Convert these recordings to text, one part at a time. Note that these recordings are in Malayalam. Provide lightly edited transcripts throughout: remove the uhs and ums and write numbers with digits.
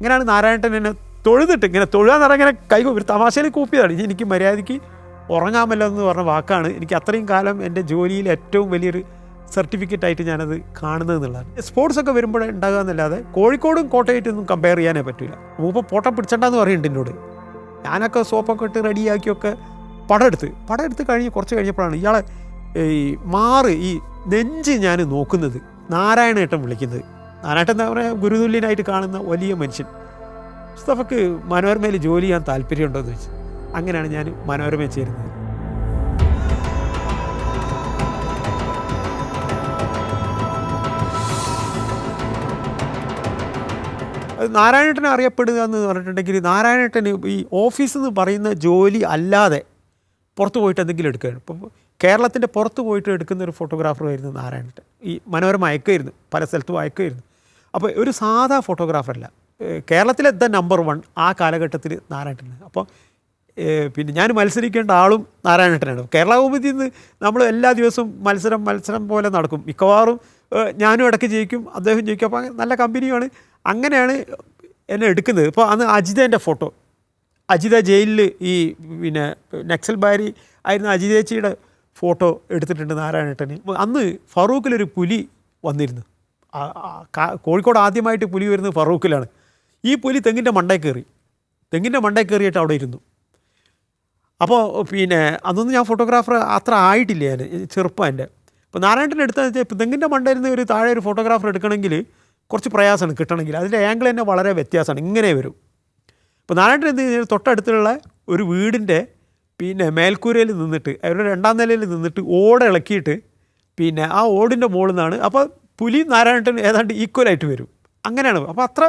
ഇങ്ങനെയാണ് നാരായണൻ എന്നെ തൊഴുതിട്ട് ഇങ്ങനെ തൊഴുകാന്ന് പറഞ്ഞാൽ ഇങ്ങനെ കൈ ഒരു തമാശയിൽ കൂപ്പിയതാണ്. ഇനി എനിക്ക് മര്യാദയ്ക്ക് ഉറങ്ങാമല്ലോ എന്ന് പറഞ്ഞ വാക്കാണ് എനിക്ക് അത്രയും കാലം എൻ്റെ ജോലിയിൽ ഏറ്റവും വലിയൊരു സർട്ടിഫിക്കറ്റായിട്ട് ഞാനത് കാണുന്നത് എന്നുള്ളതാണ്. സ്പോർട്സൊക്കെ വരുമ്പോഴേ ഉണ്ടാകുക എന്നല്ലാതെ കോഴിക്കോടും കോട്ടയായിട്ടൊന്നും കമ്പയർ ചെയ്യാനേ പറ്റില്ല. മൂപ്പ പോട്ടം പിടിച്ചണ്ടെന്ന് പറയുന്നുണ്ട് എന്നോട്. ഞാനൊക്കെ സോപ്പൊക്കെ ഇട്ട് റെഡിയാക്കിയൊക്കെ പടം എടുത്ത് കഴിഞ്ഞ് കുറച്ച് കഴിഞ്ഞപ്പോഴാണ് ഇയാളെ ഈ നെഞ്ച് ഞാൻ നോക്കുന്നത്, നാരായണേട്ടൻ വിളിക്കുന്നത്. നാരായണൻ എന്താ പറയുക, ഗുരുതുല്യനായിട്ട് കാണുന്ന വലിയ മനുഷ്യൻ. മുസ്തഫക്ക് മനോരമയിൽ ജോലി ചെയ്യാൻ താല്പര്യമുണ്ടോ എന്ന് ചോദിച്ചു. അങ്ങനെയാണ് ഞാൻ മനോരമയിൽ ചേരുന്നത്. നാരായണേട്ടനെ അറിയപ്പെടുക എന്ന് പറഞ്ഞിട്ടുണ്ടെങ്കിൽ നാരായണേട്ടന് ഈ ഓഫീസിൽ നിന്ന് പറയുന്ന ജോലി അല്ലാതെ പുറത്ത് പോയിട്ട് എന്തെങ്കിലും എടുക്കുകയാണ്. ഇപ്പോൾ കേരളത്തിൻ്റെ പുറത്ത് പോയിട്ട് എടുക്കുന്ന ഒരു ഫോട്ടോഗ്രാഫറായിരുന്നു നാരായണേട്ടൻ. ഈ മനോരമ അയക്കുമായിരുന്നു, പല സ്ഥലത്തും അയക്കുമായിരുന്നു. അപ്പോൾ ഒരു സാധാ ഫോട്ടോഗ്രാഫറല്ല, കേരളത്തിലെ നമ്പർ 1 ആ കാലഘട്ടത്തിൽ നാരായണേട്ടനാണ്. അപ്പോൾ പിന്നെ ഞാൻ മത്സരിക്കേണ്ട ആളും നാരായണേട്ടനാണ്. കേരള കൗമുദിയിൽ നിന്ന് നമ്മൾ എല്ലാ ദിവസവും മത്സരം പോലെ നടക്കും. മിക്കവാറും ഞാനും ഇടയ്ക്ക് ജയിക്കും, അദ്ദേഹം ജയിക്കും. അപ്പോൾ നല്ല കമ്പനിയുമാണ്. അങ്ങനെയാണ് എന്നെ എടുക്കുന്നത്. ഇപ്പോൾ അന്ന് അജിതേൻ്റെ ഫോട്ടോ, അജിത ജയിലിൽ ഈ പിന്നെ നക്സൽ ബാരി ആയിരുന്ന അജിതേച്ചിയുടെ ഫോട്ടോ എടുത്തിട്ടുണ്ട് നാരായണേട്ടന്. അന്ന് ഫറൂഖിലൊരു പുലി വന്നിരുന്നു. കോഴിക്കോട് ആദ്യമായിട്ട് പുലി വരുന്നത് ഫറൂഖിലാണ്. ഈ പുലി തെങ്ങിൻ്റെ മണ്ടയിൽ കയറിയിട്ട് അവിടെ ഇരുന്നു. അപ്പോൾ പിന്നെ അന്നൊന്നും ഞാൻ ഫോട്ടോഗ്രാഫർ അത്ര ആയിട്ടില്ല, ഞാൻ ചെറുപ്പം എൻ്റെ. അപ്പോൾ നാരായണേട്ടൻ എടുത്താൽ ഇപ്പോൾ തെങ്ങിൻ്റെ മണ്ടയിൽ നിന്ന് ഒരു താഴെ ഒരു ഫോട്ടോഗ്രാഫർ എടുക്കണമെങ്കിൽ കുറച്ച് പ്രയാസമാണ് കിട്ടണമെങ്കിൽ. അതിൻ്റെ ആംഗിൾ തന്നെ വളരെ വ്യത്യാസമാണ്, ഇങ്ങനെ വരും. അപ്പോൾ നാരായണൻ എന്ത് കഴിഞ്ഞാൽ തൊട്ടടുത്തുള്ള ഒരു വീടിൻ്റെ പിന്നെ മേൽക്കൂരയിൽ നിന്നിട്ട്, അവരുടെ 2ാം നിലയിൽ നിന്നിട്ട് ഓട് ഇളക്കിയിട്ട് പിന്നെ ആ ഓടിൻ്റെ മുകളിൽ നിന്നാണ്. അപ്പോൾ പുലി നാരായണൻ ഏതാണ്ട് ഈക്വലായിട്ട് വരും. അങ്ങനെയാണ്. അപ്പോൾ അത്ര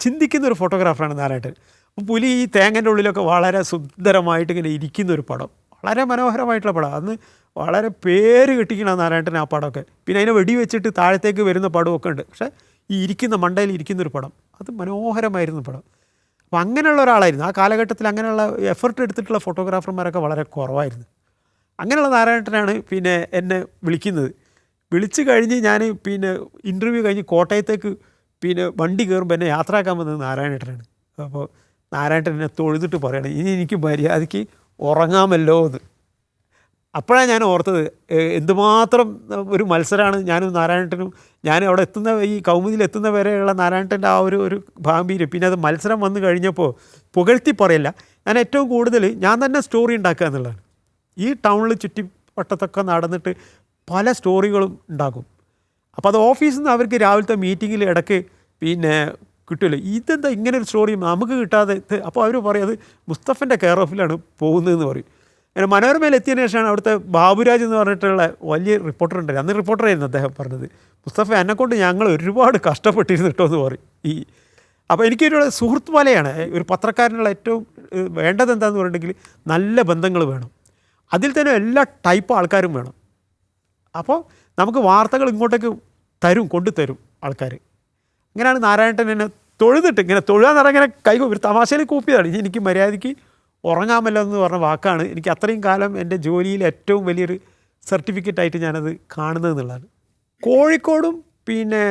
ചിന്തിക്കുന്നൊരു ഫോട്ടോഗ്രാഫറാണ് നാരായണൻ. അപ്പോൾ പുലി ഈ തേങ്ങൻ്റെ ഉള്ളിലൊക്കെ വളരെ സുന്ദരമായിട്ട് ഇങ്ങനെ ഇരിക്കുന്നൊരു പടം, വളരെ മനോഹരമായിട്ടുള്ള പടം. അന്ന് വളരെ പേര് കിട്ടിക്കണം നാരായണൻ ആ പടമൊക്കെ. പിന്നെ അതിനെ വെടിവെച്ചിട്ട് താഴത്തേക്ക് വരുന്ന പടമൊക്കെ ഉണ്ട്. പക്ഷേ ഈ മണ്ടയിൽ ഇരിക്കുന്നൊരു പടം, അത് മനോഹരമായിരുന്നു പടം. അപ്പോൾ അങ്ങനെയുള്ള ഒരാളായിരുന്നു ആ കാലഘട്ടത്തിൽ. അങ്ങനെയുള്ള എഫർട്ട് എടുത്തിട്ടുള്ള ഫോട്ടോഗ്രാഫർമാരൊക്കെ വളരെ കുറവായിരുന്നു. അങ്ങനെയുള്ള നാരായണനാണ് പിന്നെ എന്നെ വിളിക്കുന്നത്. വിളിച്ച് കഴിഞ്ഞ് ഞാൻ പിന്നെ ഇൻ്റർവ്യൂ കഴിഞ്ഞ് കോട്ടയത്തേക്ക് പിന്നെ വണ്ടി കയറുമ്പോൾ എന്നെ യാത്രയാക്കാൻ വന്നത് നാരായണേട്ടനാണ്. അപ്പോൾ നാരായണൻ എന്നെ തൊഴുതിട്ട് പറയണം, ഇനി എനിക്ക് മര്യാദയ്ക്ക് ഉറങ്ങാമല്ലോ എന്ന്. അപ്പോഴാണ് ഞാൻ ഓർത്തത് എന്തുമാത്രം ഒരു മത്സരമാണ് ഞാനും നാരായണേട്ടനും. ഞാൻ അവിടെ ഈ കൗമുദിയിൽ എത്തുന്ന വരെയുള്ള നാരായണേട്ടൻ്റെ ആ ഒരു ഭാവീര്യം. പിന്നെ അത് മത്സരം വന്നു കഴിഞ്ഞപ്പോൾ പുകഴ്ത്തി പറയില്ല, ഞാൻ ഏറ്റവും കൂടുതൽ ഞാൻ തന്നെ സ്റ്റോറി ഉണ്ടാക്കുക എന്നുള്ളതാണ്. ഈ ടൗണിൽ ചുറ്റിപ്പട്ടത്തൊക്കെ നടന്നിട്ട് പല സ്റ്റോറികളും ഉണ്ടാക്കും. അപ്പോൾ അത് ഓഫീസിൽ നിന്ന് അവർക്ക് രാവിലത്തെ മീറ്റിങ്ങിൽ ഇടയ്ക്ക് പിന്നെ കിട്ടുമല്ലോ, ഇതെന്താ ഇങ്ങനെ ഒരു സ്റ്റോറി നമുക്ക് കിട്ടാതെ. അപ്പോൾ അവർ പറയും അത് മുസ്തഫൻ്റെ കെയർ ഓഫിലാണ് പോകുന്നതെന്ന് പറയും. അങ്ങനെ മനോരമയിൽ എത്തിയതിന് ശേഷമാണ് അവിടുത്തെ ബാബുരാജ് എന്ന് പറഞ്ഞിട്ടുള്ള വലിയ റിപ്പോർട്ടർ ഉണ്ടായിരുന്നു. അന്ന് റിപ്പോർട്ടറായിരുന്നു അദ്ദേഹം പറഞ്ഞത്, മുസ്തഫ എന്നെക്കൊണ്ട് ഞങ്ങൾ ഒരുപാട് കഷ്ടപ്പെട്ടിരുന്നു കേട്ടോ എന്ന് പറയും. അപ്പോൾ എനിക്കൊരു സുഹൃത്ത് പോലെയാണ് ഒരു പത്രക്കാരനുള്ള ഏറ്റവും വേണ്ടത് എന്താണെന്ന് പറഞ്ഞിട്ടുണ്ടെങ്കിൽ നല്ല ബന്ധങ്ങൾ വേണം. അതിൽ തന്നെ എല്ലാ ടൈപ്പ് ആൾക്കാരും വേണം. അപ്പോൾ നമുക്ക് വാർത്തകൾ ഇങ്ങോട്ടേക്ക് കൊണ്ടുതരും ആൾക്കാർ. അങ്ങനെയാണ് നാരായണൻ എന്നെ തൊഴുതിട്ട് ഇങ്ങനെ തൊഴുകാന്ന് പറഞ്ഞാൽ ഇങ്ങനെ കൈ ഒരു തമാശയിൽ കൂപ്പിയതാണ്. ഇനി എനിക്ക് മര്യാദയ്ക്ക് ഉറങ്ങാമല്ലോ എന്ന് പറഞ്ഞ വാക്കാണ് എനിക്ക് അത്രയും കാലം എൻ്റെ ജോലിയിൽ ഏറ്റവും വലിയൊരു സർട്ടിഫിക്കറ്റായിട്ട് ഞാനത് കാണുന്നത് എന്നുള്ളതാണ്. കോഴിക്കോടും പിന്നെ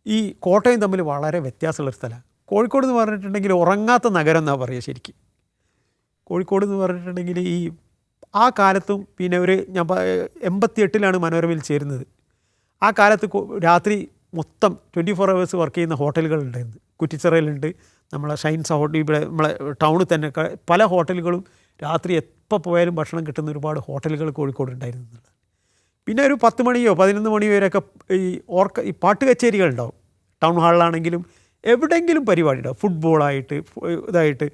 ഈ കോട്ടയം തമ്മിൽ വളരെ വ്യത്യാസമുള്ളൊരു സ്ഥലമാണ്. കോഴിക്കോട് എന്ന് പറഞ്ഞിട്ടുണ്ടെങ്കിൽ ഉറങ്ങാത്ത നഗരം എന്നാണ് പറയുക ശരിക്കും. കോഴിക്കോട് എന്ന് പറഞ്ഞിട്ടുണ്ടെങ്കിൽ ആ കാലത്തും പിന്നെ ഞാൻ 88 മനോരമയിൽ ചേരുന്നത്. ആ കാലത്ത് രാത്രി മൊത്തം 24 hours വർക്ക് ചെയ്യുന്ന ഹോട്ടലുകളുണ്ടായിരുന്നു. കുറ്റിച്ചിറയിലുണ്ട്, നമ്മളെ ഷൈൻസ് ഹോട്ടൽ, ഇവിടെ നമ്മളെ ടൗണിൽ തന്നെ പല ഹോട്ടലുകളും രാത്രി എപ്പോൾ പോയാലും ഭക്ഷണം കിട്ടുന്ന ഒരുപാട് ഹോട്ടലുകൾ കോഴിക്കോട് ഉണ്ടായിരുന്നു. പിന്നെ ഒരു 10 മണിയോ 11 മണിയോ വരെയൊക്കെ ഈ പാട്ട് കച്ചേരികളുണ്ടാവും. ടൗൺ ഹാളിലാണെങ്കിലും എവിടെയെങ്കിലും പരിപാടി ഉണ്ടാവും, ഫുട്ബോളായിട്ട് ഇതായിട്ട്.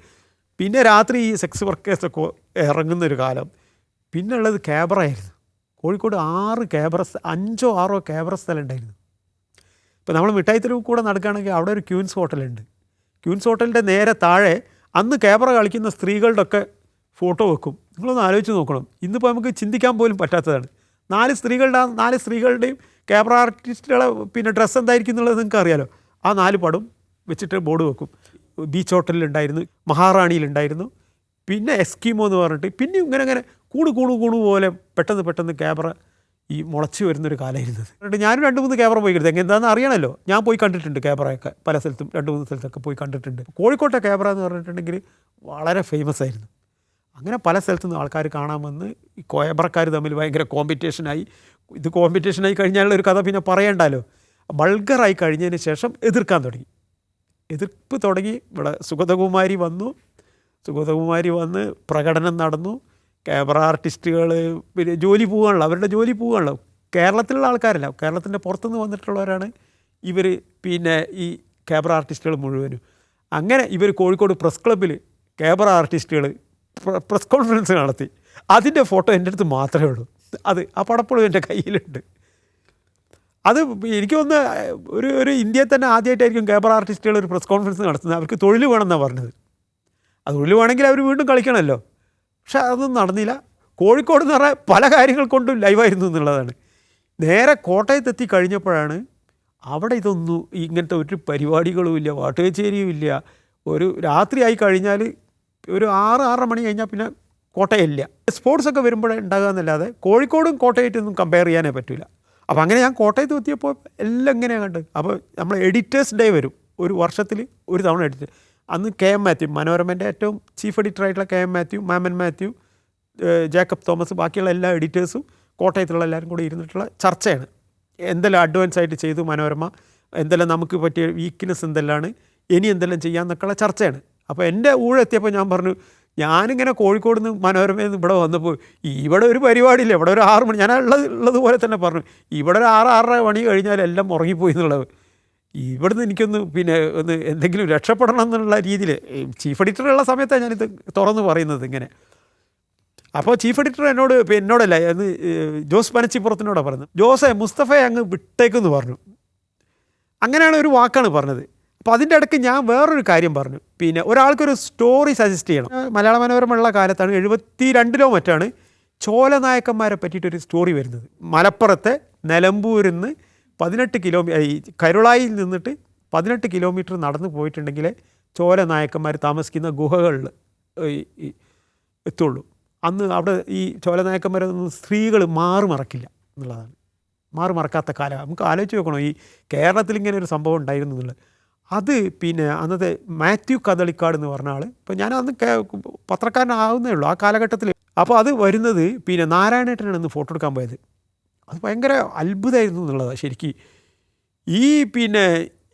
പിന്നെ രാത്രി ഈ സെക്സ് വർക്കേഴ്സൊക്കെ ഇറങ്ങുന്നൊരു കാലം. പിന്നെ ഉള്ളത് ക്യാബറയായിരുന്നു. കോഴിക്കോട് 5 or 6 ക്യാബറ സ്ഥലം ഉണ്ടായിരുന്നു. ഇപ്പോൾ നമ്മൾ മിഠായിത്തെരുവ് കൂടെ നടക്കുകയാണെങ്കിൽ അവിടെ ഒരു ക്യൂൻസ് ഹോട്ടലുണ്ട്. ക്യൂൻസ് ഹോട്ടലിൻ്റെ നേരെ താഴെ അന്ന് ക്യാമറ കളിക്കുന്ന സ്ത്രീകളുടെ ഒക്കെ ഫോട്ടോ വെക്കും. നിങ്ങളൊന്ന് ആലോചിച്ച് നോക്കണം, ഇന്നിപ്പോൾ നമുക്ക് ചിന്തിക്കാൻ പോലും പറ്റാത്തതാണ്. 4 സ്ത്രീകളുടെയും ക്യാമറ ആർട്ടിസ്റ്റുകളെ പിന്നെ ഡ്രസ്സ് എന്തായിരിക്കും എന്നുള്ളത് നിങ്ങൾക്ക് അറിയാലോ. ആ 4 പടം വെച്ചിട്ട് ബോർഡ് വെക്കും. ബീച്ച് ഹോട്ടലിലുണ്ടായിരുന്നു, മഹാറാണിയിലുണ്ടായിരുന്നു, പിന്നെ എസ്കീമോ എന്ന് പറഞ്ഞിട്ട്, പിന്നെ ഇങ്ങനെ കൂടു പോലെ പെട്ടെന്ന് ക്യാമറ ഈ മുളച്ച് വരുന്നൊരു കാലമായിരുന്നത്. എന്നിട്ട് ഞാനും 2-3 ക്യാമറ പോയി എടുത്തു. എന്താണെന്ന് അറിയണമല്ലോ. ഞാൻ പോയി കണ്ടിട്ടുണ്ട് ക്യാമറയൊക്കെ പല സ്ഥലത്തും 2-3 സ്ഥലത്തൊക്കെ പോയി കണ്ടിട്ടുണ്ട്. കോഴിക്കോട്ടെ ക്യാമറ എന്ന് പറഞ്ഞിട്ടുണ്ടെങ്കിൽ വളരെ ഫേമസ് ആയിരുന്നു. അങ്ങനെ പല സ്ഥലത്തുനിന്ന് ആൾക്കാർ കാണാൻ വന്ന് ഈ ക്യാമറക്കാർ തമ്മിൽ ഭയങ്കര കോമ്പറ്റീഷനായി. ഇത് കോമ്പറ്റീഷനായി കഴിഞ്ഞാലുള്ള ഒരു കഥ പിന്നെ പറയണ്ടല്ലോ. ബൾഗറായി കഴിഞ്ഞതിന് ശേഷം എതിർക്കാൻ തുടങ്ങി. എതിർപ്പ് തുടങ്ങി. ഇവിടെ സുഗതകുമാരി വന്ന് പ്രകടനം നടന്നു. ക്യാമറ ആർട്ടിസ്റ്റുകൾ പിന്നെ ജോലി പോവുകയാണല്ലോ, അവരുടെ ജോലി പോവുകയാണല്ലോ. കേരളത്തിലുള്ള ആൾക്കാരല്ല, കേരളത്തിൻ്റെ പുറത്തുനിന്ന് വന്നിട്ടുള്ളവരാണ് ഇവർ. പിന്നെ ഈ ക്യാമറ ആർട്ടിസ്റ്റുകൾ മുഴുവനും. അങ്ങനെ ഇവർ കോഴിക്കോട് പ്രസ് ക്ലബ്ബിൽ ക്യാമറ ആർട്ടിസ്റ്റുകൾ പ്രസ് കോൺഫറൻസ് നടത്തി. അതിൻ്റെ ഫോട്ടോ എൻ്റെ അടുത്ത് മാത്രമേ ഉള്ളൂ. ആ പടപ്പോഴും എൻ്റെ കയ്യിലുണ്ട്. അത് എനിക്ക് തോന്നുന്നു ഒരു ഇന്ത്യയിൽ തന്നെ ആദ്യമായിട്ടായിരിക്കും ക്യാമറ ആർട്ടിസ്റ്റുകൾ ഒരു പ്രസ് കോൺഫറൻസ് നടത്തുന്നത്. അവർക്ക് തൊഴിൽ വേണമെന്നാണ് പറഞ്ഞത്. അത് തൊഴിൽ വേണമെങ്കിൽ അവർ വീണ്ടും കളിക്കണമല്ലോ. പക്ഷെ അതൊന്നും നടന്നില്ല. കോഴിക്കോട് എന്ന് പറഞ്ഞാൽ പല കാര്യങ്ങൾ കൊണ്ടും ലൈവായിരുന്നു എന്നുള്ളതാണ്. നേരെ കോട്ടയത്തെത്തി കഴിഞ്ഞപ്പോഴാണ് അവിടെ ഇതൊന്നും ഇങ്ങനത്തെ ഒരു പരിപാടികളും ഇല്ല, പാട്ടുകച്ചേരിയും ഇല്ല. ഒരു രാത്രി ആയി കഴിഞ്ഞാൽ ഒരു 6-6:30 മണി കഴിഞ്ഞാൽ പിന്നെ കോട്ടയമില്ല. സ്പോർട്സൊക്കെ വരുമ്പോഴേ ഉണ്ടാകുക എന്നല്ലാതെ കോഴിക്കോടും കോട്ടയത്തൊന്നും കമ്പയർ ചെയ്യാനേ പറ്റില്ല. അപ്പോൾ അങ്ങനെ ഞാൻ കോട്ടയത്ത് എത്തിയപ്പോൾ എല്ലാം ഇങ്ങനെയാണ് കണ്ടത്. അപ്പോൾ നമ്മൾ എഡിറ്റേഴ്സ് ഡേ വരും ഒരു വർഷത്തിൽ ഒരു തവണ എഡിറ്റ്. അന്ന് KM മാത്യു, മനോരമൻ്റെ ഏറ്റവും ചീഫ് എഡിറ്ററായിട്ടുള്ള KM മാത്യു, മാമൻ മാത്യു, ജേക്കബ് തോമസ്, ബാക്കിയുള്ള എല്ലാ എഡിറ്റേഴ്സും കോട്ടയത്തുള്ള എല്ലാവരും കൂടി ഇരുന്നിട്ടുള്ള ചർച്ചയാണ്. എന്തെല്ലാം അഡ്വാൻസ് ആയിട്ട് ചെയ്തു മനോരമ, എന്തെല്ലാം നമുക്ക് പറ്റിയ വീക്ക്നെസ് എന്തെല്ലാണ്, ഇനി എന്തെല്ലാം ചെയ്യാമെന്നൊക്കെയുള്ള ചർച്ചയാണ്. അപ്പോൾ എൻ്റെ ഊഴെത്തിയപ്പോൾ ഞാൻ പറഞ്ഞു, ഞാനിങ്ങനെ കോഴിക്കോട് നിന്ന് മനോരമയിൽ നിന്ന് ഇവിടെ വന്നപ്പോൾ ഇവിടെ ഒരു പരിപാടിയില്ല, ഇവിടെ ഒരു 6 മണി, ഞാൻ ഉള്ളതുപോലെ തന്നെ പറഞ്ഞു, ഇവിടെ ഒരു 6-6:30 മണി കഴിഞ്ഞാൽ എല്ലാം ഉറങ്ങിപ്പോയി എന്നുള്ളത്. ഇവിടുന്ന് എനിക്കൊന്ന് പിന്നെ എന്തെങ്കിലും രക്ഷപ്പെടണം എന്നുള്ള രീതിയിൽ ചീഫ് എഡിറ്ററുള്ള സമയത്താണ് ഞാനിത് തുറന്ന് പറയുന്നത് ഇങ്ങനെ. അപ്പോൾ ചീഫ് എഡിറ്റർ എന്നോടല്ല എന്ന് ജോസ് പനച്ചിപ്പുറത്തിനോടാണ് പറയുന്നത്, ജോസെ മുസ്തഫയെ അങ്ങ് വിട്ടേക്കെന്ന് പറഞ്ഞു. അങ്ങനെയാണ് ഒരു വാക്കാണ് പറഞ്ഞത്. അപ്പോൾ അതിൻ്റെ ഇടയ്ക്ക് ഞാൻ വേറൊരു കാര്യം പറഞ്ഞു. പിന്നെ ഒരാൾക്കൊരു സ്റ്റോറി സജസ്റ്റ് ചെയ്യണം. മലയാള മനോരമയുള്ള കാലത്താണ് 72-ലോ മറ്റാണ് ചോലനായക്കന്മാരെ പറ്റിയിട്ടൊരു സ്റ്റോറി വരുന്നത്. മലപ്പുറത്തെ നിലമ്പൂരിൽ നിന്ന് 18 കിലോമീറ്റർ, ഈ കരുളായിൽ നിന്നിട്ട് 18 കിലോമീറ്റർ നടന്നു പോയിട്ടുണ്ടെങ്കിൽ ചോലനായക്കന്മാർ താമസിക്കുന്ന ഗുഹകളിൽ എത്തുള്ളൂ. അന്ന് അവിടെ ഈ ചോലനായക്കന്മാരൊന്നും സ്ത്രീകൾ മറക്കില്ല എന്നുള്ളതാണ്. മറക്കാത്ത കാലം. നമുക്ക് ആലോചിച്ച് നോക്കണം, ഈ കേരളത്തിൽ ഇങ്ങനെ ഒരു സംഭവം ഉണ്ടായിരുന്നു എന്നുള്ളത്. അത് പിന്നെ അന്നത്തെ മാത്യു കദളിക്കാട് എന്ന് പറഞ്ഞ ആൾ, ഇപ്പോൾ ഞാൻ അന്ന് പത്രക്കാരനാവുന്നേ ഉള്ളൂ ആ കാലഘട്ടത്തിൽ. അപ്പോൾ അത് വരുന്നത് പിന്നെ നാരായണേട്ടനാണ് അന്ന് ഫോട്ടോ എടുക്കാൻ പോയത്. അത് ഭയങ്കര അത്ഭുതമായിരുന്നു എന്നുള്ളതാണ് ശരിക്കും. പിന്നെ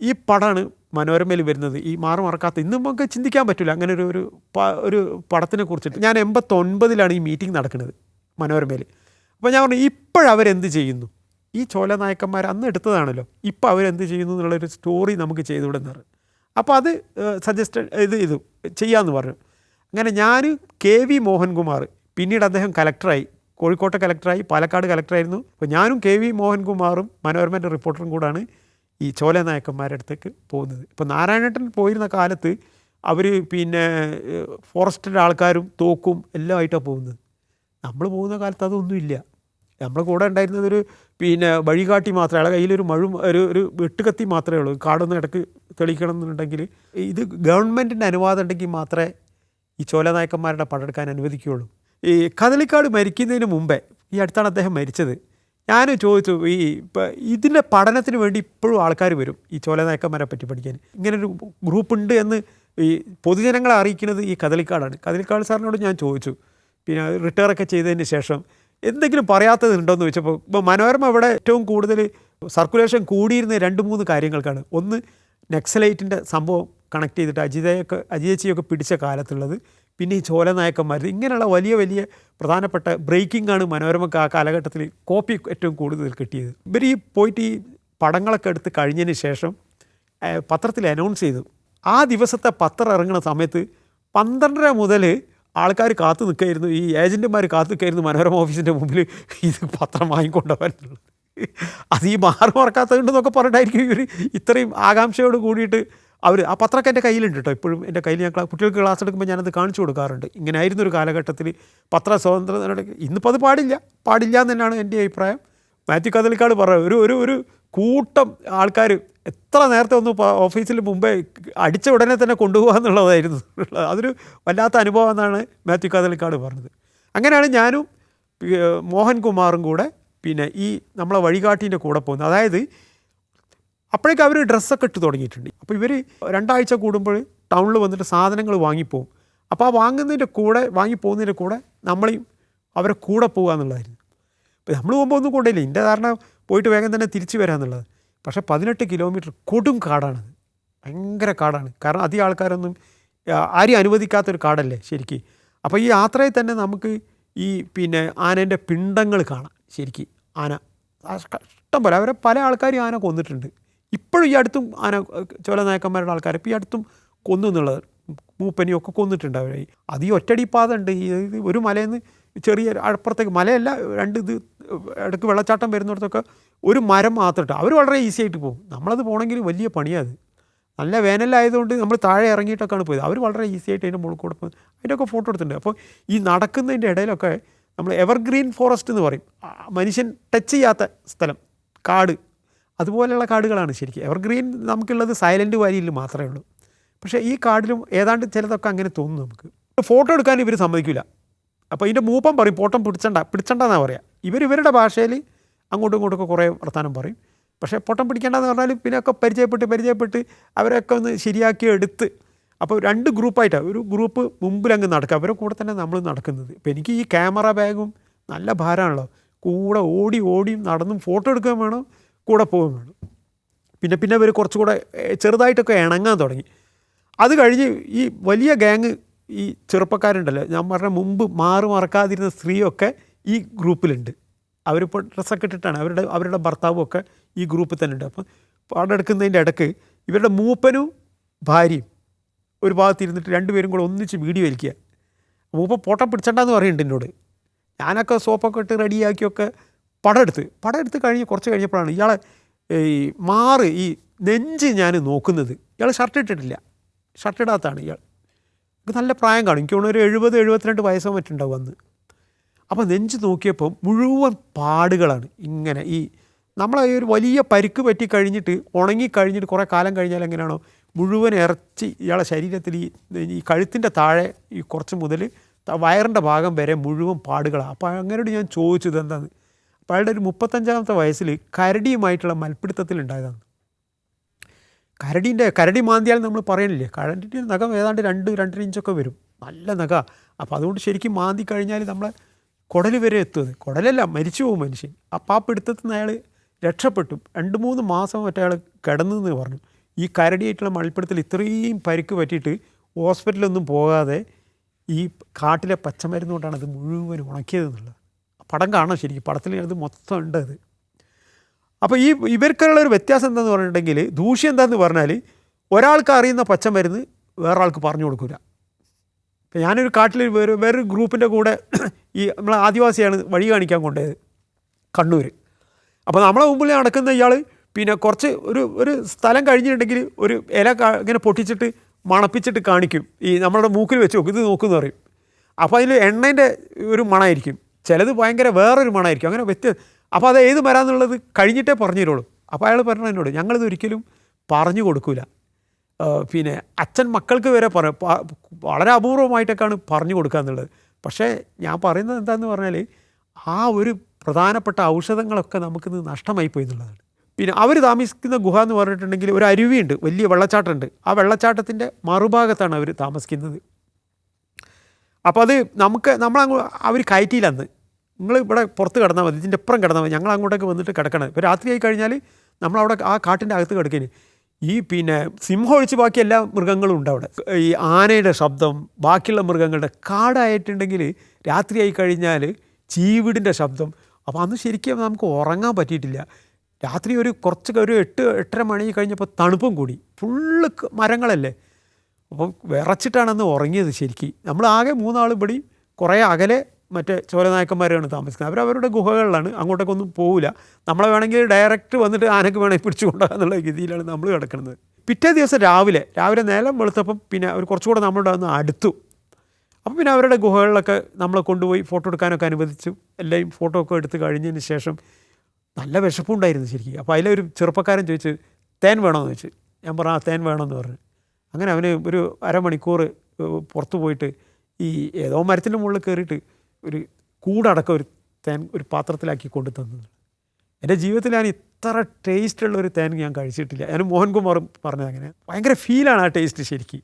ഈ പടമാണ് മനോരമയിൽ വരുന്നത്, ഈ മറക്കാത്ത. ഇന്നും നമുക്ക് ചിന്തിക്കാൻ പറ്റില്ല അങ്ങനെ ഒരു പടത്തിനെ കുറിച്ചിട്ട്. ഞാൻ 89-ലാണ് ഈ മീറ്റിംഗ് നടക്കുന്നത് മനോരമയിൽ. അപ്പോൾ ഞാൻ പറഞ്ഞു, ഇപ്പോഴവരെന്ത് ചെയ്യുന്നു, ഈ ചോലനായക്കന്മാർ അന്ന് എടുത്തതാണല്ലോ, ഇപ്പോൾ അവരെന്ത് ചെയ്യുന്നു എന്നുള്ളൊരു സ്റ്റോറി നമുക്ക് ചെയ്തുവിടുന്ന പറഞ്ഞു. അപ്പോൾ അത് ഇത് ചെയ്യാമെന്ന് പറഞ്ഞു. അങ്ങനെ ഞാൻ KV മോഹൻകുമാർ, പിന്നീട് അദ്ദേഹം കലക്ടറായി, കോഴിക്കോട്ടെ കലക്ടറായി, പാലക്കാട് കലക്ടറായിരുന്നു. അപ്പോൾ ഞാനും KV മോഹൻകുമാറും മനോരമൻ്റെ റിപ്പോർട്ടറും കൂടാണ് ഈ ചോലനായക്കന്മാരുടെ അടുത്തേക്ക് പോകുന്നത്. ഇപ്പോൾ നാരായണേട്ടൻ പോയിരുന്ന കാലത്ത് അവർ പിന്നെ ഫോറസ്റ്റിൻ്റെ ആൾക്കാരും തോക്കും എല്ലാം ആയിട്ടാണ് പോകുന്നത്. നമ്മൾ പോകുന്ന കാലത്ത് അതൊന്നുമില്ല. നമ്മുടെ കൂടെ ഉണ്ടായിരുന്നതൊരു പിന്നെ വഴികാട്ടി മാത്രമേ, അയാളെ കയ്യിലൊരു ഒരു വെട്ടുകത്തി മാത്രമേ ഉള്ളൂ. കാടൊന്നും ഇടയ്ക്ക് തെളിയിക്കണം എന്നുണ്ടെങ്കിൽ ഇത് ഗവൺമെൻറ്റിൻ്റെ അനുവാദം ഉണ്ടെങ്കിൽ മാത്രമേ ഈ ചോലനായക്കന്മാരുടെ പടെടുക്കാൻ അനുവദിക്കുകയുള്ളൂ. ഈ കദളിക്കാട് മരിക്കുന്നതിന് മുമ്പേ, ഈ അടുത്താണ് അദ്ദേഹം മരിച്ചത്, ഞാൻ ചോദിച്ചു, ഇപ്പം ഇതിൻ്റെ പഠനത്തിന് വേണ്ടി ഇപ്പോഴും ആൾക്കാർ വരും ഈ ചോലനായക്കന്മാരെ പറ്റി പഠിക്കാൻ. ഇങ്ങനൊരു ഗ്രൂപ്പുണ്ട് എന്ന് ഈ പൊതുജനങ്ങളെ അറിയിക്കുന്നത് ഈ കദളിക്കാടാണ്. കദളിക്കാട് സാറിനോട് ഞാൻ ചോദിച്ചു, പിന്നെ റിട്ടയറൊക്കെ ചെയ്തതിന് ശേഷം എന്തെങ്കിലും പറയാത്തതുണ്ടോയെന്ന് ചോദിച്ചപ്പോൾ, ഇപ്പോൾ മനോരമ ഇവിടെ ഏറ്റവും കൂടുതൽ സർക്കുലേഷൻ കൂടിയിരുന്ന 2-3 കാര്യങ്ങൾക്കാണ്. ഒന്ന്, നക്സലൈറ്റിൻ്റെ സംഭവം കണക്ട് ചെയ്തിട്ട് അജിതച്ചിയൊക്കെ പിടിച്ച കാലത്തുള്ളത്, പിന്നെ ഈ ചോലനായക്കന്മാർ, ഇങ്ങനെയുള്ള വലിയ പ്രധാനപ്പെട്ട ബ്രേക്കിംഗ് ആണ് മനോരമക്ക് ആ കാലഘട്ടത്തിൽ കോപ്പി ഏറ്റവും കൂടുതൽ കിട്ടിയത്. ഇവർ പോയിട്ട് ഈ പടങ്ങളൊക്കെ എടുത്ത് കഴിഞ്ഞതിന് ശേഷം പത്രത്തിൽ അനൗൺസ് ചെയ്തു. ആ ദിവസത്തെ പത്രം ഇറങ്ങുന്ന സമയത്ത് 12:30 മുതൽ ആൾക്കാർ കാത്തു നിൽക്കായിരുന്നു, ഈ ഏജൻറ്റുമാർ കാത്തു നിൽക്കായിരുന്നു മനോരമ ഓഫീസിൻ്റെ മുമ്പിൽ ഇത് പത്രം വാങ്ങിക്കൊണ്ടുപോകാനുള്ളത്. അത് ഈ മറക്കാത്തതുണ്ടെന്നൊക്കെ പറഞ്ഞിട്ടായിരിക്കും ഇവർ ഇത്രയും ആകാംക്ഷയോട് കൂടിയിട്ട് അവർ. ആ പത്രമൊക്കെ എൻ്റെ കയ്യിലുണ്ട് കേട്ടോ, ഇപ്പോഴും എൻ്റെ കയ്യിൽ. ഞാൻ കുട്ടികൾക്ക് ക്ലാസ് എടുക്കുമ്പോൾ ഞാനത് കാണിച്ചു കൊടുക്കാറുണ്ട്. ഇങ്ങനെ ആയിരുന്നു ഒരു കാലഘട്ടത്തിൽ പത്ര സ്വാതന്ത്ര്യം. ഇന്നിപ്പോൾ അത് പാടില്ല എന്ന് തന്നെയാണ് എൻ്റെ അഭിപ്രായം. മാത്യു കദളിക്കാട് പറയുക, ഒരു കൂട്ടം ആൾക്കാർ എത്ര നേരത്തെ ഒന്ന് ഓഫീസിൽ മുമ്പേ അടിച്ച ഉടനെ തന്നെ കൊണ്ടുപോകുക എന്നുള്ളതായിരുന്നു. അതൊരു വല്ലാത്ത അനുഭവം എന്നാണ് മാത്യു കദളിക്കാട് പറഞ്ഞത്. അങ്ങനെയാണ് ഞാനും മോഹൻകുമാറും കൂടെ പിന്നെ ഈ നമ്മളെ വഴികാട്ടീൻ്റെ കൂടെ പോകുന്നത്. അതായത് അപ്പോഴേക്കും അവർ ഡ്രസ്സൊക്കെ ഇട്ട് തുടങ്ങിയിട്ടുണ്ട്. അപ്പോൾ ഇവർ 2 ആഴ്ച കൂടുമ്പോൾ ടൗണിൽ വന്നിട്ട് സാധനങ്ങൾ വാങ്ങിപ്പോവും. അപ്പോൾ ആ വാങ്ങുന്നതിൻ്റെ കൂടെ വാങ്ങിപ്പോകുന്നതിൻ്റെ കൂടെ നമ്മളെയും അവരെ കൂടെ പോകുക എന്നുള്ളതായിരുന്നു. ഇപ്പോൾ നമ്മൾ പോകുമ്പോൾ ഒന്നും കൊണ്ടില്ല, എൻ്റെ ധാരണ പോയിട്ട് വേഗം തന്നെ തിരിച്ചു വരാമെന്നുള്ളത്. പക്ഷേ 18 കിലോമീറ്റർ കൊടും കാടാണത്, ഭയങ്കര കാടാണ്. കാരണം അധികം ആൾക്കാരൊന്നും ആരെയും അനുവദിക്കാത്തൊരു കാടല്ലേ ശരിക്കും. അപ്പോൾ ഈ യാത്രയിൽ തന്നെ നമുക്ക് ഈ പിന്നെ ആനേൻ്റെ പിണ്ടങ്ങൾ കാണാം. ശരിക്കും ആന ഇഷ്ടം പോലെ, അവരെ പല ആൾക്കാരും ആന കൊന്നിട്ടുണ്ട്. ഇപ്പോഴും ഈ അടുത്തും ആന ചോല നായക്കന്മാരുടെ ആൾക്കാർ ഇപ്പോൾ ഈ അടുത്തും കൊന്നു എന്നുള്ളത്, മൂപ്പനെയൊക്കെ കൊന്നിട്ടുണ്ട് അവരെ. അത് ഈ ഒറ്റടിപ്പാത ഉണ്ട്. ഈ ഒരു മലയിൽ നിന്ന് ചെറിയ അപ്പുറത്തേക്ക്, മലയല്ല, 2 ഇത് ഇടയ്ക്ക് വെള്ളച്ചാട്ടം വരുന്നിടത്തൊക്കെ ഒരു മരം മാത്രം ഇട്ട് അവർ വളരെ ഈസി ആയിട്ട് പോകും. നമ്മളത് പോകണമെങ്കിൽ വലിയ പണിയാണ്. നല്ല വേനലായതുകൊണ്ട് നമ്മൾ താഴെ ഇറങ്ങിയിട്ടൊക്കെയാണ് പോയത്. അവർ വളരെ ഈസി ആയിട്ട് അതിൻ്റെ മുകളിൽ കൂടെ പോയി അതിൻ്റെയൊക്കെ ഫോട്ടോ എടുത്തിട്ടുണ്ട്. അപ്പോൾ ഈ നടക്കുന്നതിൻ്റെ ഇടയിലൊക്കെ നമ്മൾ എവർഗ്രീൻ ഫോറസ്റ്റ് എന്ന് പറയും, മനുഷ്യൻ ടച്ച് ചെയ്യാത്ത സ്ഥലം, കാട്, അതുപോലെയുള്ള കാടുകളാണ് ശരിക്കും. എവർഗ്രീൻ നമുക്കുള്ളത് സൈലൻറ്റ് വാലിയിൽ മാത്രമേ ഉള്ളൂ. പക്ഷേ ഈ കാടിലും ഏതാണ്ട് ചിലതൊക്കെ അങ്ങനെ തോന്നും നമുക്ക്. ഫോട്ടോ എടുക്കാൻ ഇവർ സമ്മതിക്കില്ല. അപ്പോൾ ഇതിൻ്റെ മൂപ്പം പറയും ഫോട്ടോ പിടിച്ചണ്ടെന്നാണ് പറയുക. ഇവരുടെ ഭാഷയിൽ അങ്ങോട്ടും ഇങ്ങോട്ടൊക്കെ കുറേ വർത്തമാനം പറയും. പക്ഷേ പൊട്ടം പിടിക്കേണ്ടതെന്ന് പറഞ്ഞാൽ പിന്നെ ഒക്കെ പരിചയപ്പെട്ട് അവരൊക്കെ ഒന്ന് ശരിയാക്കി എടുത്ത്, അപ്പോൾ 2 ഗ്രൂപ്പായിട്ടാണ്. ഒരു ഗ്രൂപ്പ് മുമ്പിലങ്ങ് നടക്കുക, അവരുടെ കൂടെ തന്നെ നമ്മൾ നടക്കുന്നത്. ഇപ്പോൾ എനിക്ക് ഈ ക്യാമറ ബാഗും നല്ല ഭാരമാണല്ലോ, കൂടെ ഓടിയും നടന്നും ഫോട്ടോ എടുക്കുകയും വേണം, കൂടെ പോവുകയും വേണം. പിന്നെ ഇവർ കുറച്ചുകൂടെ ചെറുതായിട്ടൊക്കെ ഇണങ്ങാൻ തുടങ്ങി. അത് കഴിഞ്ഞ് ഈ വലിയ ഗ്യാങ്, ഈ ചെറുപ്പക്കാരുണ്ടല്ലോ, ഞാൻ പറഞ്ഞ മുമ്പ് മറക്കാതിരുന്ന സ്ത്രീയൊക്കെ ഈ ഗ്രൂപ്പിലുണ്ട്. അവരിപ്പോൾ ഡ്രസ്സൊക്കെ ഇട്ടിട്ടാണ്, അവരുടെ ഭർത്താവും ഒക്കെ ഈ ഗ്രൂപ്പിൽ തന്നെ ഉണ്ട്. അപ്പം പടെടുക്കുന്നതിൻ്റെ ഇടയ്ക്ക് ഇവരുടെ മൂപ്പനും ഭാര്യയും ഒരു ഭാഗത്തിരുന്നിട്ട് 2 പേരും കൂടെ ഒന്നിച്ച് വീഡിയോ വലിക്കുക. മൂപ്പൻ ഫോട്ടോ പിടിച്ചണ്ടെന്ന് പറയുന്നുണ്ട് എന്നോട്. ഞാനൊക്കെ സോപ്പൊക്കെ ഇട്ട് റെഡിയാക്കിയൊക്കെ പടമെടുത്ത് കുറച്ച് കഴിഞ്ഞപ്പോഴാണ് ഇയാളെ ഈ നെഞ്ച് ഞാൻ നോക്കുന്നത്. ഇയാൾ ഷർട്ട് ഇട്ടിട്ടില്ല, ഷർട്ട് ഇടാത്തതാണ് ഇയാൾ. നല്ല പ്രായം കാണും, എനിക്ക് തോന്നുന്നു ഒരു 70-72 വയസ്സോ മറ്റുണ്ടാവും അന്ന്. അപ്പോൾ നെഞ്ച് നോക്കിയപ്പോൾ മുഴുവൻ പാടുകളാണ്. ഇങ്ങനെ ഈ നമ്മളെ ഒരു വലിയ പരിക്ക് പറ്റി കഴിഞ്ഞിട്ട് ഉണങ്ങിക്കഴിഞ്ഞിട്ട് കുറേ കാലം കഴിഞ്ഞാൽ എങ്ങനെയാണോ മുഴുവൻ ഇറച്ചി ഇയാളെ ശരീരത്തിൽ ഈ കഴുത്തിൻ്റെ താഴെ ഈ കുറച്ച് മുതൽ വയറിൻ്റെ ഭാഗം വരെ മുഴുവൻ പാടുകളാണ്. അപ്പോൾ അങ്ങനോട് ഞാൻ ചോദിച്ചത് എന്താണെന്ന്. അപ്പോൾ അയാളുടെ ഒരു 35-ാമത്തെ വയസ്സിൽ കരടിയുമായിട്ടുള്ള മൽപ്പിടുത്തത്തിലുണ്ടായതാണ്. കരടി മാന്തിയാൽ നമ്മൾ പറയണില്ലേ, കരടിൻ്റെ നഖം ഏതാണ്ട് 2-2.5 ഇഞ്ചൊക്കെ വരും, നല്ല നഖ. അപ്പോൾ അതുകൊണ്ട് ശരിക്കും മാന്തി കഴിഞ്ഞാൽ നമ്മളെ കുടൽ വരെ എത്തുന്നത്, കുടലല്ല മരിച്ചു പോകും മനുഷ്യൻ. അപ്പോൾ ആ പിടുത്തത്തിൽ നിന്ന് അയാൾ രക്ഷപ്പെട്ടു. 2-3 മാസം മറ്റേ അയാൾ കിടന്നെന്ന് പറഞ്ഞു. ഈ കരടിയായിട്ടുള്ള മൽപ്പിടുത്തത്തിൽ ഇത്രയും പരിക്ക് പറ്റിയിട്ട് ഹോസ്പിറ്റലൊന്നും പോകാതെ ഈ കാട്ടിലെ പച്ചമരുന്ന് കൊണ്ടാണ് അത് മുഴുവൻ ഉണക്കിയതെന്നുള്ളത്. പടം കാണാം ശരിക്കും, പടത്തിൽ അത് മൊത്തം ഉണ്ട് അത്. അപ്പോൾ ഇവർക്കുള്ളൊരു വ്യത്യാസം എന്താണെന്ന് പറഞ്ഞിട്ടുണ്ടെങ്കിൽ, ദൂഷ്യം എന്താണെന്ന് പറഞ്ഞാൽ ഒരാൾക്ക് അറിയുന്ന പച്ചമരുന്ന് വേറൊരാൾക്ക് പറഞ്ഞു കൊടുക്കില്ല. ഇപ്പം ഞാനൊരു കാട്ടിൽ വേറൊരു ഗ്രൂപ്പിൻ്റെ കൂടെ ഈ നമ്മളെ ആദിവാസിയാണ് വഴി കാണിക്കാൻ കൊണ്ടുപോയത്, കണ്ണൂർ. അപ്പോൾ നമ്മളെ മുമ്പിൽ നടക്കുന്ന ഇയാൾ പിന്നെ കുറച്ച് ഒരു സ്ഥലം കഴിഞ്ഞിട്ടുണ്ടെങ്കിൽ ഒരു ഇല ഇങ്ങനെ പൊട്ടിച്ചിട്ട് മണപ്പിച്ചിട്ട് കാണിക്കും, ഈ നമ്മളുടെ മൂക്കിൽ വെച്ച് നോക്കും, ഇത് നോക്കുമെന്ന് പറയും. അപ്പോൾ അതിൽ എണ്ണേൻ്റെ ഒരു മണമായിരിക്കും, ചിലത് ഭയങ്കര വേറൊരു മണമായിരിക്കും, അങ്ങനെ അപ്പോൾ അത് ഏത് മരാന്നുള്ളത് കഴിഞ്ഞിട്ടേ പറഞ്ഞു തരുള്ളൂ. അപ്പോൾ അയാൾ പറഞ്ഞു എന്നോട്, ഞങ്ങളിത് ഒരിക്കലും പറഞ്ഞു കൊടുക്കില്ല. പിന്നെ അച്ഛൻ മക്കൾക്ക് വരെ വളരെ അപൂർവമായിട്ടൊക്കെയാണ് പറഞ്ഞു കൊടുക്കുക എന്നുള്ളത്. പക്ഷേ ഞാൻ പറയുന്നത് എന്താണെന്ന് പറഞ്ഞാൽ ആ ഒരു പ്രധാനപ്പെട്ട ഔഷധങ്ങളൊക്കെ നമുക്കിന്ന് നഷ്ടമായിപ്പോയി എന്നുള്ളതാണ്. പിന്നെ അവർ താമസിക്കുന്ന ഗുഹ എന്ന് പറഞ്ഞിട്ടുണ്ടെങ്കിൽ ഒരു അരുവിയുണ്ട്, വലിയ വെള്ളച്ചാട്ടമുണ്ട്. ആ വെള്ളച്ചാട്ടത്തിൻ്റെ മറുഭാഗത്താണ് അവർ താമസിക്കുന്നത്. അപ്പോൾ അത് അവർ കയറ്റിയില്ല അന്ന്. നിങ്ങൾ ഇവിടെ പുറത്ത് കിടന്നാൽ മതി, ഇതിൻ്റെ ഇപ്പുറം കിടന്നാൽ മതി, ഞങ്ങൾ അങ്ങോട്ടേക്ക് വന്നിട്ട് കിടക്കണം. ഇപ്പോൾ രാത്രിയായി കഴിഞ്ഞാൽ നമ്മളവിടെ ആ കാട്ടിൻ്റെ അകത്ത് കിടക്കേന് ഈ പിന്നെ സിംഹം ഒഴിച്ച് ബാക്കി എല്ലാ മൃഗങ്ങളും ഉണ്ട് അവിടെ. ഈ ആനയുടെ ശബ്ദം, ബാക്കിയുള്ള മൃഗങ്ങളുടെ, കാടായിട്ടുണ്ടെങ്കിൽ രാത്രിയായി കഴിഞ്ഞാൽ ചീവിടിൻ്റെ ശബ്ദം. അപ്പോൾ അന്ന് ശരിക്കും നമുക്ക് ഉറങ്ങാൻ പറ്റിയിട്ടില്ല. രാത്രി ഒരു 8-8:30 മണി കഴിഞ്ഞപ്പോൾ തണുപ്പും കൂടി, ഫുള്ള് മരങ്ങളല്ലേ. അപ്പം വിറച്ചിട്ടാണ് അന്ന് ഉറങ്ങിയത് ശരിക്കും. നമ്മളാകെ 3 ആൾ ഇവിടെ കുറേ അകലെ മറ്റേ ചോലനായക്കന്മാരാണ് താമസിക്കുന്നത്. അവരവരുടെ ഗുഹകളിലാണ്, അങ്ങോട്ടേക്കൊന്നും പോവില്ല. നമ്മളെ വേണമെങ്കിൽ ഡയറക്റ്റ് വന്നിട്ട് ആനക്ക് വേണമെങ്കിൽ പിടിച്ചു കൊണ്ടുപോകാൻ എന്നുള്ള രീതിയിലാണ് നമ്മൾ കിടക്കുന്നത്. പിറ്റേ ദിവസം രാവിലെ നേരം വെളുത്തപ്പം പിന്നെ അവർ കുറച്ചുകൂടെ നമ്മളുടെ ഒന്ന് അടുത്തു. അപ്പോൾ പിന്നെ അവരുടെ ഗുഹകളിലൊക്കെ നമ്മളെ കൊണ്ടുപോയി ഫോട്ടോ എടുക്കാനൊക്കെ അനുവദിച്ചു. എല്ലാവരും ഫോട്ടോ ഒക്കെ എടുത്ത് കഴിഞ്ഞതിന് ശേഷം നല്ല വിശപ്പുണ്ടായിരുന്നു ശരിക്കും. അപ്പോൾ അതിലൊരു ചെറുപ്പക്കാരൻ ചോദിച്ചു, തേൻ വേണമെന്ന് ചോദിച്ചു. ഞാൻ പറഞ്ഞു തേൻ വേണമെന്ന് പറഞ്ഞു. അങ്ങനെ അവന് ഒരു അരമണിക്കൂർ പുറത്ത് പോയിട്ട് ഈ ഏതോ മരത്തിൻ്റെ മുകളിൽ കയറിയിട്ട് ഒരു കൂടടക്കം ഒരു തേൻ ഒരു പാത്രത്തിലാക്കി കൊണ്ടു തന്നു. എൻ്റെ ജീവിതത്തിൽ ഞാൻ ഇത്ര ടേസ്റ്റുള്ള ഒരു തേൻ ഞാൻ കഴിച്ചിട്ടില്ല. ഞാൻ മോഹൻകുമാറും പറഞ്ഞത് അങ്ങനെ ഭയങ്കര ഫീലാണ് ആ ടേസ്റ്റ് ശരിക്കും.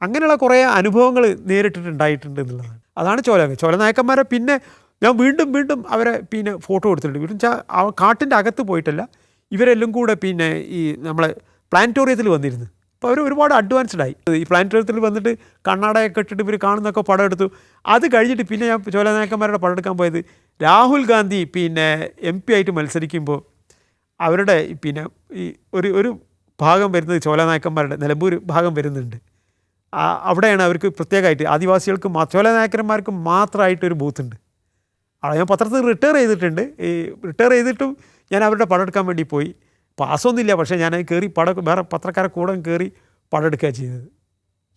അങ്ങനെയുള്ള കുറേ അനുഭവങ്ങൾ നേരിട്ടിട്ടുണ്ടായിട്ടുണ്ട് എന്നുള്ളതാണ്. അതാണ് ചോലനായക്കന്മാരെ പിന്നെ ഞാൻ വീണ്ടും വീണ്ടും അവരെ പിന്നെ ഫോട്ടോ എടുത്തിട്ടുണ്ട്. വീണ്ടും കാട്ടിൻ്റെ അകത്ത് പോയിട്ടല്ല, ഇവരെല്ലാം കൂടെ പിന്നെ ഈ നമ്മളെ പ്ലാനറ്റോറിയത്തിൽ വന്നിരുന്നു. അപ്പോൾ അവർ ഒരുപാട് അഡ്വാൻസ്ഡായി. ഈ പ്ലാനറ്റോറിയത്തിൽ വന്നിട്ട് കണ്ണാടയൊക്കെ ഇട്ടിട്ട് ഇവർ കാണുന്നൊക്കെ പടം എടുത്തു. അത് കഴിഞ്ഞിട്ട് പിന്നെ ഞാൻ ചോലനായക്കന്മാരുടെ പടം എടുക്കാൻ പോയത് രാഹുൽ ഗാന്ധി പിന്നെ MP ആയിട്ട് മത്സരിക്കുമ്പോൾ അവരുടെ പിന്നെ ഈ ഒരു ഭാഗം വരുന്നത് ചോലനായക്കന്മാരുടെ നിലമ്പൂർ ഭാഗം വരുന്നുണ്ട്. അവിടെയാണ് അവർക്ക് പ്രത്യേകമായിട്ട് ആദിവാസികൾക്ക് ചോലനായക്കന്മാർക്ക് മാത്രമായിട്ടൊരു ബൂത്തുണ്ട്. അവിടെ ഞാൻ പത്രത്തിൽ റിട്ടയർ ചെയ്തിട്ടുണ്ട്. ഈ റിട്ടയർ ചെയ്തിട്ടും ഞാൻ അവരുടെ പടം എടുക്കാൻ വേണ്ടി പോയി. പാസ്സൊന്നുമില്ല, പക്ഷേ ഞാൻ കയറി വേറെ പത്രക്കാരെ കൂടെ കയറി പടം എടുക്കുക ചെയ്തത്.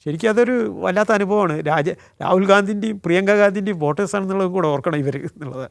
ശരിക്കും അതൊരു വല്ലാത്ത അനുഭവമാണ്. രാഹുൽ ഗാന്ധിൻ്റെയും പ്രിയങ്ക ഗാന്ധിൻ്റെയും വോട്ടേഴ്സാണെന്നുള്ളതും കൂടെ ഓർക്കണം ഇവർ എന്നുള്ളത്.